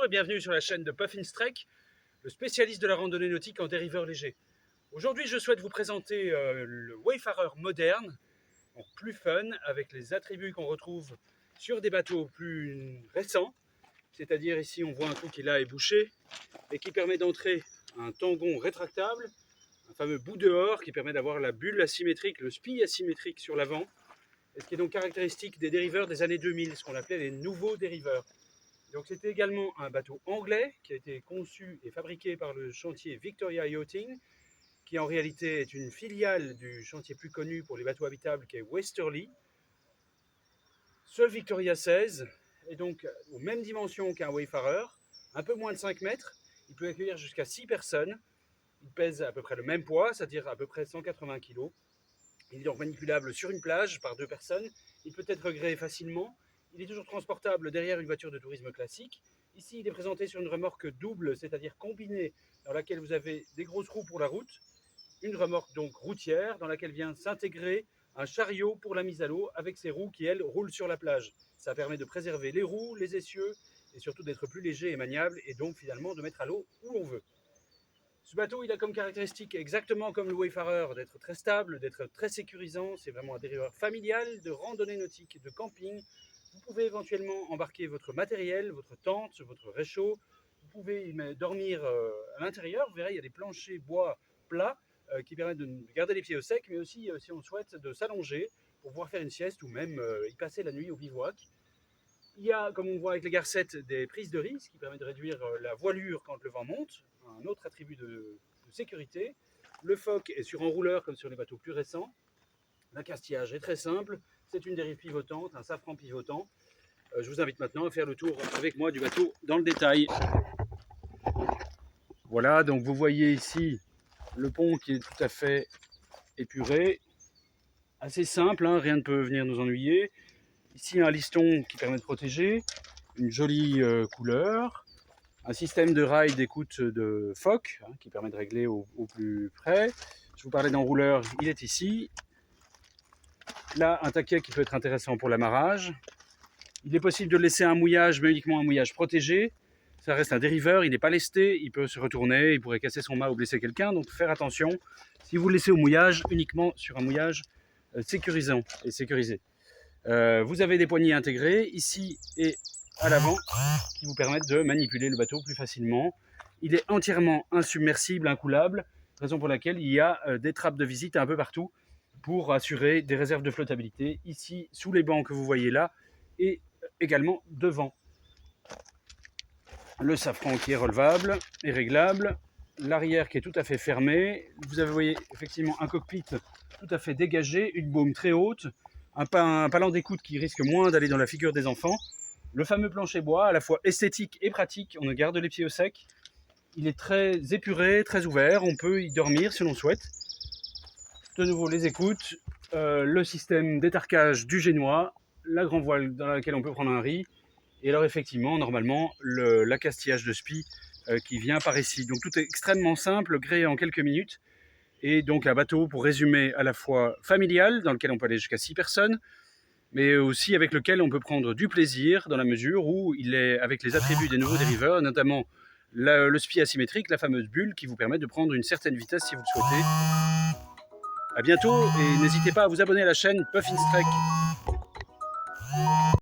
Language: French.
Bonjour et bienvenue sur la chaîne de Puffin Trek, le spécialiste de la randonnée nautique en dériveur léger. Aujourd'hui, je souhaite vous présenter le Wayfarer moderne, donc plus fun, avec les attributs qu'on retrouve sur des bateaux plus récents. C'est-à-dire ici, on voit un trou qui là est bouché et qui permet d'entrer un tangon rétractable, un fameux bout dehors qui permet d'avoir la bulle asymétrique, le SPI asymétrique sur l'avant, et ce qui est donc caractéristique des dériveurs des années 2000, ce qu'on appelait les nouveaux dériveurs. Donc c'était également un bateau anglais qui a été conçu et fabriqué par le chantier Victoria Yachting, qui en réalité est une filiale du chantier plus connu pour les bateaux habitables qui est Westerly. Ce Victoria 16 est donc aux mêmes dimensions qu'un Wayfarer, un peu moins de 5 mètres, il peut accueillir jusqu'à 6 personnes, il pèse à peu près le même poids, c'est-à-dire à peu près 180 kg. Il est donc manipulable sur une plage par 2 personnes, il peut être gréé facilement. Il est toujours transportable derrière une voiture de tourisme classique. Ici, il est présenté sur une remorque double, c'est-à-dire combinée, dans laquelle vous avez des grosses roues pour la route, une remorque donc routière, dans laquelle vient s'intégrer un chariot pour la mise à l'eau, avec ses roues qui, elles, roulent sur la plage. Ça permet de préserver les roues, les essieux, et surtout d'être plus léger et maniable, et donc finalement de mettre à l'eau où l'on veut. Ce bateau, il a comme caractéristique, exactement comme le Wayfarer, d'être très stable, d'être très sécurisant. C'est vraiment un dériveur familial de randonnée nautique, de camping. Vous pouvez éventuellement embarquer votre matériel, votre tente, votre réchaud. Vous pouvez dormir à l'intérieur. Vous verrez, il y a des planchers bois plats qui permettent de garder les pieds au sec, mais aussi, si on souhaite, de s'allonger pour pouvoir faire une sieste ou même y passer la nuit au bivouac. Il y a, comme on voit avec les garcettes, des prises de risque qui permettent de réduire la voilure quand le vent monte, un autre attribut de sécurité. Le foc est sur enrouleur comme sur les bateaux plus récents. L'accastillage est très simple, c'est une dérive pivotante, un safran pivotant. Je vous invite maintenant à faire le tour avec moi du bateau dans le détail. Voilà, donc vous voyez ici le pont qui est tout à fait épuré, assez simple, hein, rien ne peut venir nous ennuyer. Ici un liston qui permet de protéger, une jolie couleur, un système de rail d'écoute de phoque hein, qui permet de régler au plus près. Je vous parlais d'enrouleur, il est ici. Là, un taquet qui peut être intéressant pour l'amarrage. Il est possible de laisser un mouillage, mais uniquement un mouillage protégé. Ça reste un dériveur, il n'est pas lesté, il peut se retourner, il pourrait casser son mât ou blesser quelqu'un, donc faire attention. Si vous le laissez au mouillage, uniquement sur un mouillage sécurisant et sécurisé. Vous avez des poignées intégrées ici et à l'avant qui vous permettent de manipuler le bateau plus facilement. Il est entièrement insubmersible, incoulable, raison pour laquelle il y a des trappes de visite un peu partout pour assurer des réserves de flottabilité, ici sous les bancs que vous voyez là et également devant. Le safran qui est relevable et réglable, l'arrière qui est tout à fait fermé, vous avez voyez, effectivement un cockpit tout à fait dégagé, une baume très haute, un palan d'écoute qui risque moins d'aller dans la figure des enfants, le fameux plancher bois, à la fois esthétique et pratique, on ne garde les pieds au sec, il est très épuré, très ouvert, on peut y dormir si l'on souhaite. De nouveau les écoutes, le système d'étarcage du génois, la grand voile dans laquelle on peut prendre un riz, et alors effectivement, normalement, l'accastillage de SPI qui vient par ici. Donc tout est extrêmement simple, gréé en quelques minutes, et donc un bateau, pour résumer, à la fois familial, dans lequel on peut aller jusqu'à 6 personnes, mais aussi avec lequel on peut prendre du plaisir, dans la mesure où il est avec les attributs des nouveaux dériveurs, notamment le SPI asymétrique, la fameuse bulle, qui vous permet de prendre une certaine vitesse si vous le souhaitez. A bientôt, et n'hésitez pas à vous abonner à la chaîne Puffin Trek.